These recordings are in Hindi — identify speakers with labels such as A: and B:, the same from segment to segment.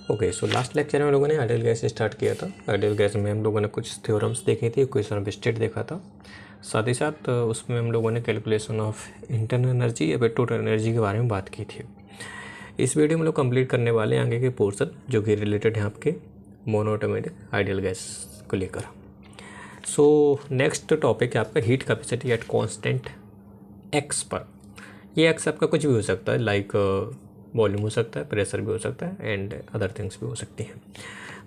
A: ओके, सो लास्ट लेक्चर में हम लोगों ने आइडियल गैस स्टार्ट किया था। आइडियल गैस में हम लोगों ने कुछ थ्योरम्स देखे थे, इक्वेशन ऑफ स्टेट देखा था, साथ ही साथ उसमें हम लोगों ने कैलकुलेशन ऑफ इंटरनल एनर्जी या फिर टोटल एनर्जी के बारे में बात की थी। इस वीडियो में लोग कंप्लीट करने वाले हैं आगे के पोर्शन जो कि रिलेटेड है आपके मोनोटोमेटिक आइडियल गैस को लेकर। सो नेक्स्ट टॉपिक है आपका heat capacity eight constant X पर। ये एक्स आपका कुछ भी हो सकता है, लाइक वॉल्यूम हो सकता है, प्रेशर भी हो सकता है एंड अदर थिंग्स भी हो सकती हैं।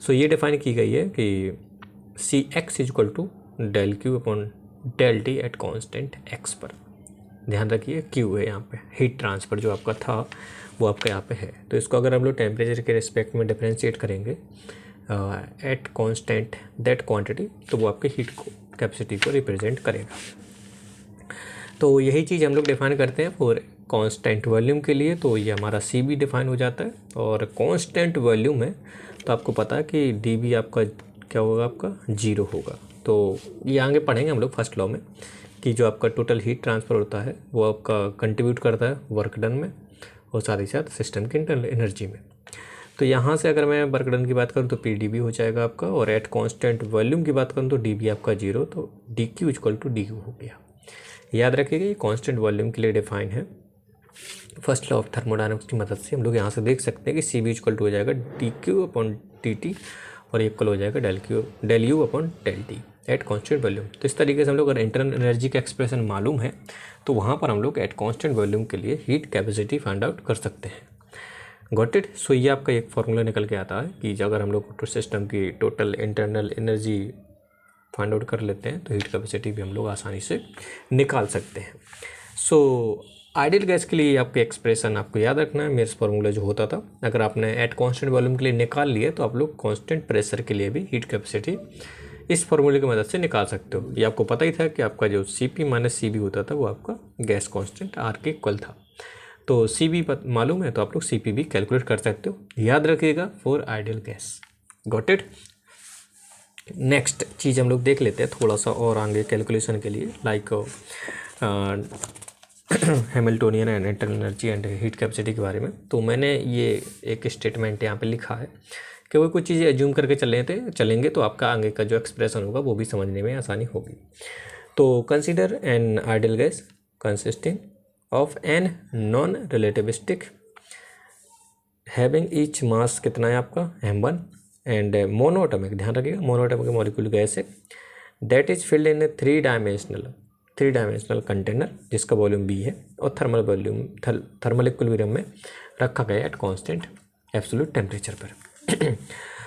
A: सो ये डिफाइन की गई है कि C X is equal to del Q upon del T at constant X पर। ध्यान रखिए क्यू है यहाँ पे, हीट ट्रांसफ़र जो आपका था वो आपका यहाँ पे है। तो इसको अगर हम लोग टेम्परेचर के रिस्पेक्ट में डिफ्रेंशिएट करेंगे एट कॉन्स्टेंट दैट क्वांटिटी, तो वो आपके हीट कैपेसिटी को रिप्रेजेंट करेगा। तो यही चीज़ हम लोग डिफाइन करते हैं फॉर कांस्टेंट वॉल्यूम के लिए। तो ये हमारा सी बी डिफाइन हो जाता है, और कांस्टेंट वॉल्यूम है तो आपको पता है कि डी बी आपका क्या होगा, आपका जीरो होगा। तो ये आगे पढ़ेंगे हम लोग फर्स्ट लॉ में कि जो आपका टोटल हीट ट्रांसफ़र होता है वो आपका कंट्रीब्यूट करता है वर्क डन में और साथ ही साथ सिस्टम की इंटरनल एनर्जी में। तो यहाँ से अगर मैं वर्क डन की बात करूँ तो पी डी बी हो जाएगा आपका, और एट कॉन्स्टेंट वॉल्यूम की बात करूँ तो डी बी आपका जीरो, तो d Q equal to d U हो गया। याद रखिएगा ये कांस्टेंट वॉल्यूम के लिए डिफाइन है। फर्स्ट लॉ ऑफ थर्मोडायनामिक्स की मदद से हम लोग यहाँ से देख सकते हैं कि सी बी इक्वल टू हो जाएगा d Q upon T T, और इक्वल हो जाएगा del U upon del T at constant volume. तो इस तरीके से हम लोग अगर इंटरनल एनर्जी का एक्सप्रेशन मालूम है तो वहाँ पर हम लोग एट कांस्टेंट वॉल्यूम के लिए हीट कैपेसिटी फाइंड आउट कर सकते हैं। Got it. सो ये आपका एक फॉर्मूला निकल के आता है कि अगर हम लोग सिस्टम की total internal energy find out कर लेते हैं तो हीट कैपेसिटी भी हम लोग आसानी से निकाल सकते हैं। सो आइडियल गैस के लिए आपके एक्सप्रेशन आपको याद रखना है। मेरा फॉर्मूला जो होता था, अगर आपने एट कांस्टेंट वॉल्यूम के लिए निकाल लिए तो आप लोग कांस्टेंट प्रेशर के लिए भी हीट कैपेसिटी इस फॉर्मूले की मदद से निकाल सकते हो। ये आपको पता ही था कि आपका जो C P minus C B होता था वो आपका गैस कांस्टेंट आर के इक्वल था। तो सी बी मालूम है तो आप लोग सी पी भी कैलकुलेट कर सकते हो। याद रखिएगा for ideal gas. Got it. Next चीज़ हम लोग देख लेते हैं थोड़ा सा और आगे कैलकुलेशन के लिए, like Hamiltonian and internal energy and heat capacity के बारे में। तो मैंने ये एक स्टेटमेंट यहाँ पे लिखा है कि वो कुछ चीज़ें एज्यूम करके चलेंगे तो आपका आगे का जो एक्सप्रेशन होगा वो भी समझने में आसानी होगी। तो consider an ideal gas consisting of an non relativistic having each mass कितना है आपका m1 एंड मोनोएटॉमिक। ध्यान रखिएगा मोनोएटॉमिक मॉलिक्यूल गैस है that is filled in a three dimensional container जिसका वॉल्यूम b है और थर्मल इक्विलिब्रियम में रखा गया एट कांस्टेंट एब्सोल्यूट टेम्परेचर पर।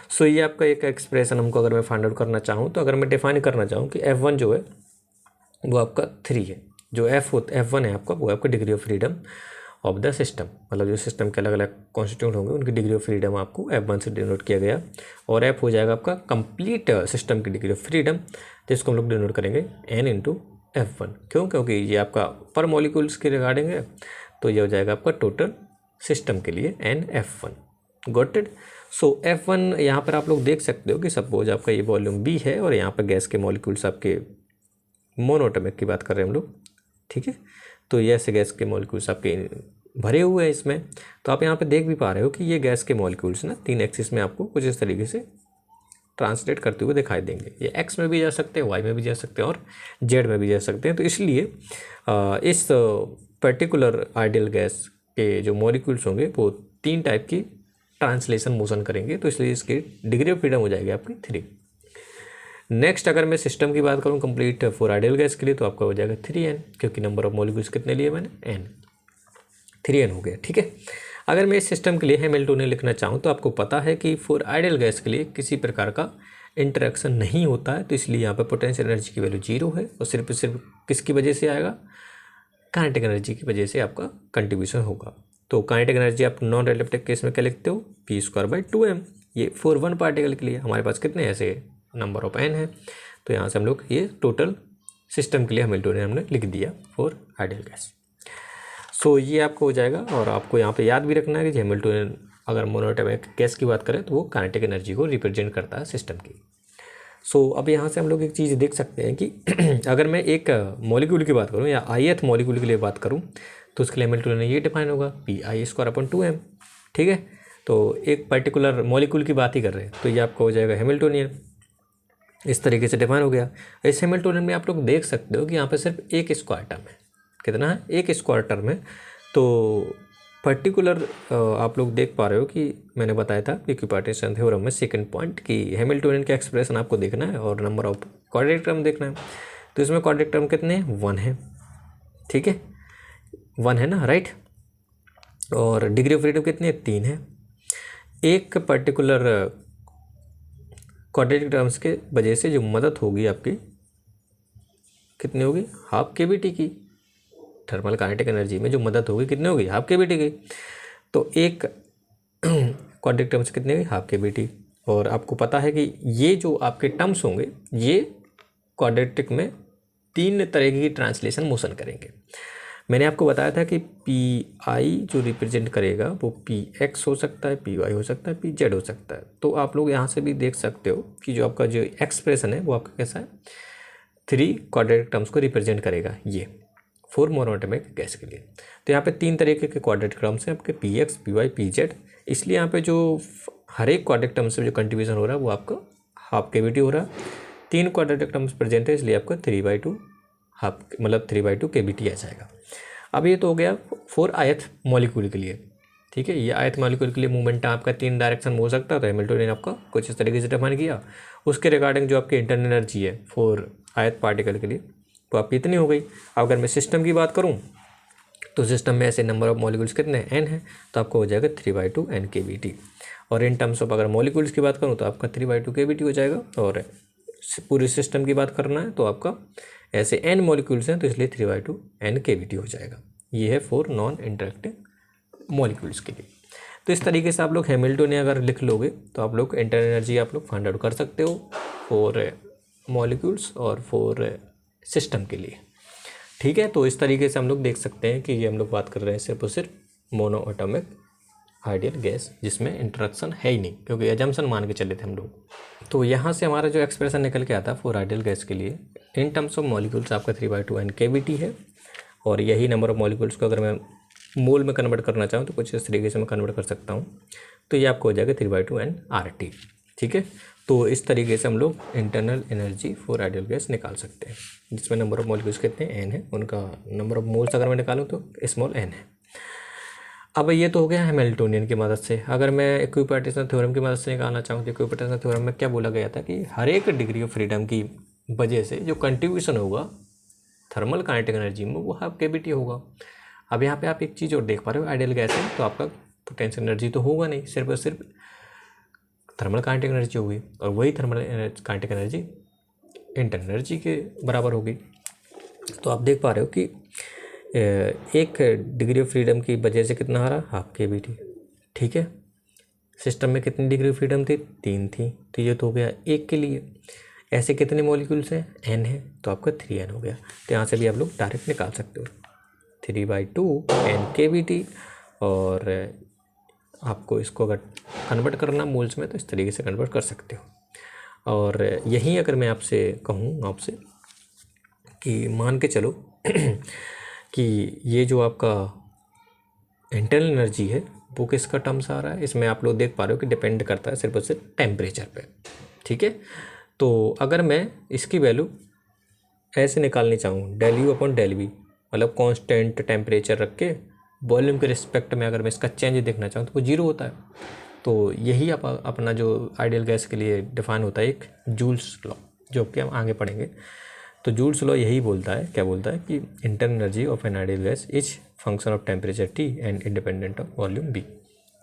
A: सो ये आपका एक एक्सप्रेशन हमको अगर मैं फाइंड आउट करना चाहूँ तो अगर मैं डिफाइन करना चाहूँ कि F1 जो है वो आपका 3 है, जो F1 है आपका वो आपका degree of freedom of the system, मतलब जो सिस्टम के अलग अलग कॉन्स्टिट्यूंट होंगे उनकी डिग्री ऑफ फ्रीडम आपको F1 से डिनोट किया गया, और F हो जाएगा आपका कंप्लीट सिस्टम की डिग्री ऑफ फ्रीडम, जिसको हम लोग डिनोट करेंगे N इंटू F1। क्यों? क्योंकि ये आपका पर मॉलिक्यूल्स के रिगार्डिंग है, तो ये हो जाएगा आपका टोटल सिस्टम के लिए NF1। Got it. So F1 यहाँ पर आप लोग देख सकते हो कि सपोज आपका ये वॉल्यूम B है और यहाँ पर गैस के मॉलिक्यूल्स आपके मोनोएटॉमिक की बात कर रहे हैं हम लोग, ठीक है। तो ये ऐसे गैस के मॉलिक्यूल्स आपके भरे हुए हैं इसमें। तो आप यहाँ पे देख भी पा रहे हो कि ये गैस के मॉलिक्यूल्स ना 3 एक्सिस में आपको कुछ इस तरीके से ट्रांसलेट करते हुए दिखाई देंगे। ये एक्स में भी जा सकते हैं, वाई में भी जा सकते हैं और जेड में भी जा सकते हैं। तो इसलिए इस पर्टिकुलर आइडियल गैस के जो मॉलिक्यूल्स होंगे वो 3 टाइप की ट्रांसलेशन मोशन करेंगे, तो इसलिए इसकी डिग्री ऑफ फ्रीडम हो जाएगी आपकी 3। नेक्स्ट अगर मैं सिस्टम की बात करूँ कंप्लीट फॉर आइडियल गैस के लिए तो आपका हो जाएगा 3n, क्योंकि नंबर ऑफ मॉलिक्यूल्स कितने लिए मैंने n, 3n हो गया, ठीक है। अगर मैं इस सिस्टम के लिए हैमिल्टोनियन लिखना चाहूँ तो आपको पता है कि फॉर आइडियल गैस के लिए किसी प्रकार का इंटरेक्शन नहीं होता है, तो इसलिए यहाँ पर पोटेंशियल एनर्जी की वैल्यू 0 है, और सिर्फ किसकी वजह से आएगा, काइनेटिक एनर्जी की वजह से आपका कंट्रीब्यूशन होगा। तो काइनेटिक एनर्जी आप नॉन रिलेटिव केस में क्या लिखते हो, p²/2m। ये फॉर 1 पार्टिकल के लिए हमारे पास कितने ऐसे नंबर ऑफ n है, तो यहाँ से हम लोग ये टोटल सिस्टम के लिए हैमिल्टोनियन हमने लिख दिया फॉर आइडियल गैस। सो ये आपको हो जाएगा, और आपको यहाँ पे याद भी रखना है कि हैमिल्टोनियन अगर मोनोएटॉमिक गैस की बात करें तो वो काइनेटिक एनर्जी को रिप्रेजेंट करता है सिस्टम की। सो अब यहाँ से हम लोग एक चीज़ देख सकते हैं कि अगर मैं एक मॉलिक्यूल की बात करूँ या ith मॉलिक्यूल के लिए बात करूँ तो उसके लिए हैमिल्टोनियन ये डिफाइन होगा Pi² /2m, ठीक है। तो एक पर्टिकुलर मॉलिक्यूल की बात ही कर रहे हैं, तो ये आपका हो जाएगा हैमिल्टोनियन। इस तरीके से डिफाइन हो गया। इस हैमिल्टोनियन में आप लोग देख सकते हो कि यहाँ पे सिर्फ एक स्क्वायर टर्म है। कितना है? एक स्क्वायर टर्म है। तो पर्टिकुलर आप लोग देख पा रहे हो कि मैंने बताया था इक्विपार्टीशन थ्योरम में सेकंड पॉइंट कि हैमिल्टोनियन का एक्सप्रेशन आपको देखना है और नंबर ऑफ क्वाड्रेटिक टर्म देखना है। तो इसमें क्वाड्रेटिक टर्म कितने हैं? 1 है। ठीक है, 1 है ना, राइट। और डिग्री ऑफ फ्रीडम कितनी है? 3 है। एक पर्टिकुलर क्वाड्रेटिक टर्म्स के वजह से जो मदद होगी आपकी कितनी होगी? हाफ KBT की। थर्मल काइनेटिक एनर्जी में जो मदद होगी कितनी होगी? हाफ KBT की। तो एक क्वाड्रेटिक टर्म्स कितनी होगी? Half KBT। और आपको पता है कि ये जो आपके टर्म्स होंगे ये क्वाड्रेटिक में 3 तरह की ट्रांसलेशन मोशन करेंगे। मैंने आपको बताया था कि PI जो रिप्रेजेंट करेगा वो PX हो सकता है, PY हो सकता है, PZ हो सकता है। तो आप लोग यहाँ से भी देख सकते हो कि जो आपका जो एक्सप्रेशन है वो आपका कैसा है? 3 क्वाड्रेटिक टर्म्स को रिप्रेजेंट करेगा ये 4 मोनोएटॉमिक गैस के लिए। तो यहाँ पे 3 तरीके के क्वाड्रेटिक टर्म्स हैं आपके PX, PY, PZ। इसलिए यहाँ पे जो हर एक क्वाड्रेटिक टर्म से जो कंट्रीब्यूशन हो रहा है वो आपका हाफ KBT हो रहा है। 3 क्वाड्रेटिक टर्म्स प्रेजेंट है इसलिए आपका 3/2 हाफ मतलब 3/2 KBT आ जाएगा। अब ये तो हो गया 4 ith मॉलिक्यूल के लिए। ठीक है, ये ith मॉलिक्यूल के लिए मूवमेंट आपका 3 डायरेक्शन में हो सकता है। तो हैमिल्टोनियन आपका कुछ इस तरीके से डिफाइन किया। उसके रिगार्डिंग जो आपकी इंटरनल एनर्जी है 4 ith पार्टिकल के लिए तो आपकी इतनी हो गई। अगर मैं सिस्टम की बात करूँ तो सिस्टम में ऐसे नंबर ऑफ मॉलिक्यूल्स कितने हैं? n है। तो आपको हो जाएगा 3/2 n KBT। और इन टर्म्स ऑफ अगर मॉलिक्यूल्स की बात करूँ तो आपका 3/2 KBT हो जाएगा। और पूरी सिस्टम की बात करना है तो आपका ऐसे n मॉलिक्यूल्स हैं तो इसलिए 3/2 n KBT हो जाएगा। ये है 4 नॉन इंटरेक्टिंग मॉलिक्यूल्स के लिए। तो इस तरीके से आप लोग हैमिल्टोनियन अगर लिख लोगे तो आप लोग इंटरनल एनर्जी आप लोग फाइंड आउट कर सकते हो 4 मॉलिक्यूल्स और 4 सिस्टम के लिए। ठीक है, तो इस तरीके से हम लोग देख सकते हैं कि ये हम लोग बात कर रहे हैं सिर्फ और सिर्फ मोनोएटॉमिक आइडियल गैस जिसमें इंटरेक्शन है ही नहीं, क्योंकि एजम्पशन मान के चले थे हम लोग। तो यहाँ से हमारा जो एक्सप्रेशन निकल के आता है फॉर आइडियल गैस के लिए इन टर्म्स ऑफ मॉलिक्यूल्स आपका 3/2 n KBT है। और यही नंबर ऑफ मॉलिक्यूल्स को अगर मैं मोल में कन्वर्ट करना चाहूँ तो कुछ इस तरीके से मैं कन्वर्ट कर सकता हूँ। तो ये आपको हो जाएगा 3/2 n RT। ठीक है, तो इस तरीके से हम लोग internal energy for ideal gas निकाल सकते हैं जिसमें नंबर ऑफ मॉलिक्यूल्स कितने n है, उनका नंबर ऑफ मोल्स अगर मैं निकालूँ तो स्मॉल n है। अब ये तो हो गया हैमिल्टोनियन की मदद से। अगर मैं इक्विपार्टीशन थ्योरम की मदद से निकालना चाहूँ तो इक्विपार्टीशन थ्योरम में क्या बोला गया था कि हर एक डिग्री ऑफ फ्रीडम की वजह से जो कंट्रीब्यूशन होगा थर्मल काइनेटिक एनर्जी में वो हाफ KBT होगा। अब यहाँ पे आप एक चीज़ और देख पा रहे हो, आइडियल गैस है तो आपका पोटेंशियल एनर्जी तो होगा नहीं, सिर्फ और सिर्फ थर्मल काइनेटिक एनर्जी होगी। और वही thermal kinetic energy internal energy के बराबर होगी। तो आप देख पा रहे हो कि एक डिग्री ऑफ फ्रीडम की वजह से कितना आ रहा? Half KBT। ठीक है, सिस्टम में कितनी डिग्री ऑफ फ्रीडम थी? 3 थी। तो ये तो हो गया एक के लिए। ऐसे कितने मॉलिक्यूल्स हैं? n है, तो आपका 3n हो गया। तो यहाँ से भी आप लोग डायरेक्ट निकाल सकते हो 3/2 n KBT। और आपको इसको अगर कन्वर्ट करना मोल्स में तो इस तरीके से कन्वर्ट कर सकते हो। और यहीं अगर मैं आपसे कहूँ आपसे कि मान के चलो कि ये जो आपका इंटरनल एनर्जी है वो किसका टर्म्स आ रहा है, इसमें आप लोग देख पा रहे हो कि डिपेंड करता है सिर्फ और सिर्फ टेम्परेचर पे। ठीक है, तो अगर मैं इसकी वैल्यू ऐसे निकालनी चाहूँ del U/del V, मतलब कांस्टेंट टेम्परेचर रख के वॉल्यूम के रिस्पेक्ट में अगर मैं इसका चेंज देखना चाहूँ तो वो 0 होता है। तो यही अपना जो आइडियल गैस के लिए डिफाइन होता है एक जूल्स लॉ, जो कि हम आगे पढ़ेंगे। तो जूल्स लॉ यही बोलता है, क्या बोलता है कि internal energy of N ideal gas is function of temperature T and independent of volume B।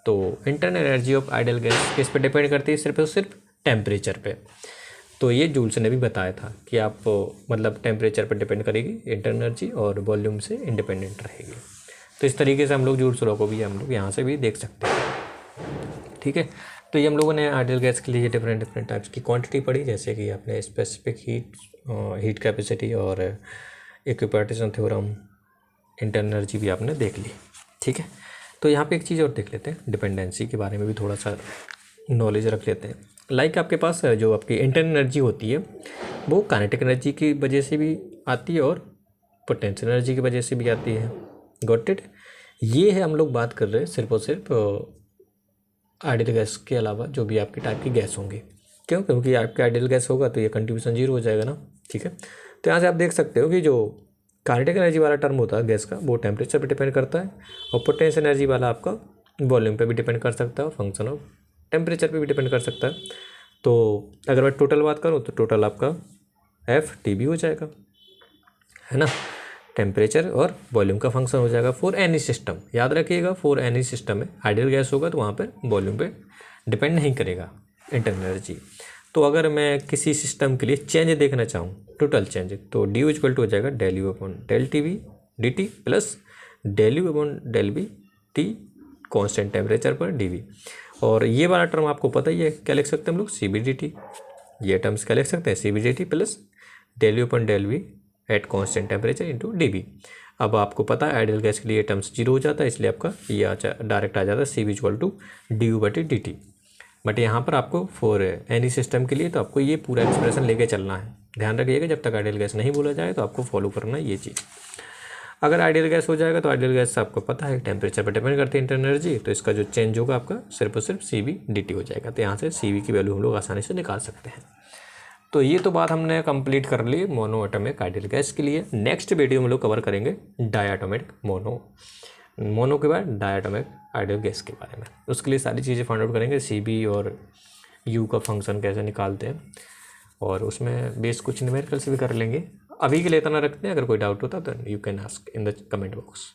A: तो internal energy of ideal gas किस पे डिपेंड करती है? सिर्फ और सिर्फ टेम्परेचर पे। तो ये जूल्स ने भी बताया था कि आप मतलब टेम्परेचर पर डिपेंड करेगी इंटरनल एनर्जी और वॉल्यूम से इंडिपेंडेंट रहेगी। तो इस तरीके से हम लोग जूल्स लॉ को भी हम लोग यहाँ से भी देख सकते हैं। ठीक है, तो ये हम लोगों ने आइडियल गैस के लिए डिफरेंट टाइप्स की क्वांटिटी पढ़ी, जैसे कि आपने स्पेसिफिक हीट कैपेसिटी और इक्विपार्टीशन थ्योरम, इंटरनल एनर्जी भी आपने देख ली। ठीक है, तो यहाँ पे एक चीज़ और देख लेते हैं, डिपेंडेंसी के बारे में भी थोड़ा सा नॉलेज रख लेते हैं। लाइक आपके पास जो आपकी इंटरनल एनर्जी होती है वो काइनेटिक एनर्जी की वजह से भी आती है और पोटेंशियल एनर्जी की वजह से भी आती है। Got it? ये है हम लोग बात कर रहे हैं सिर्फ और सिर्फ आइडियल गैस के अलावा जो भी आपकी टाइप की गैस होंगी। क्यों? क्योंकि आपका आइडियल गैस होगा तो ये कंट्रीब्यूशन जीरो हो जाएगा ना। ठीक है, तो यहाँ से आप देख सकते हो कि जो काइनेटिक एनर्जी वाला टर्म होता है गैस का वो टेम्परेचर पे डिपेंड करता है, और पोटेंशियल एनर्जी वाला आपका वॉल्यूम पे भी डिपेंड कर सकता है और फंक्शन ऑफ टेम्परेचर पे भी डिपेंड कर सकता है। तो अगर मैं टोटल बात करूँ तो टोटल आपका एफ टी बी हो जाएगा, है ना, टेम्परेचर और वॉल्यूम का फंक्शन हो जाएगा फॉर एनी सिस्टम। याद रखिएगा, फॉर एनी सिस्टम में आइडियल गैस होगा तो वहाँ पर वॉल्यूम पे डिपेंड नहीं करेगा इंटरनल एनर्जी। तो अगर मैं किसी सिस्टम के लिए चेंज देखना चाहूँ, टोटल चेंज, तो डी इक्वल टू हो जाएगा del U upon del T V d T plus del U upon del B T constant temperature पर डी वी। और ये वाला टर्म आपको पता ही है, क्या लिख सकते हैं हम लोग, सी बी डी टी। ये टर्म्स क्या लिख सकते हैं, C B d T plus del U upon del V at constant temperature into d B. अब आपको पता है आइडियल गैस के लिए टर्म्स जीरो हो जाता है, इसलिए आपका ये डायरेक्ट आ जाता है C B equal to d U by d T. But यहाँ पर आपको फॉर एनी सिस्टम के लिए तो आपको ये पूरा एक्सप्रेशन लेके चलना है। ध्यान रखिएगा, जब तक आइडियल गैस नहीं बोला जाए तो आपको फॉलो करना है ये चीज़। अगर आइडियल गैस हो जाएगा तो आइडियल गैस आपको पता है टेम्परेचर पर डिपेंड करती है इंटरनल एनर्जी, तो इसका जो चेंज होगा आपका सिर्फ और सिर्फ सी बी डी टी हो जाएगा। तो यहाँ से सी बी की वैल्यू हम लोग आसानी से निकाल सकते हैं। तो ये तो बात हमने कंप्लीट कर ली मोनो एटॉमिक आइडियल गैस के लिए। नेक्स्ट वीडियो में हम लोग कवर करेंगे डायटोमिक मोनो के बाद डायटोमिक आइडियल गैस के बारे में। उसके लिए सारी चीज़ें फाइंड आउट करेंगे, सी बी और यू का फंक्शन कैसे निकालते हैं, और उसमें बेस कुछ न्यूमेरिकल्स भी कर लेंगे। अभी के लिए इतना रखते हैं, अगर कोई डाउट होता तो you can ask in the comment box.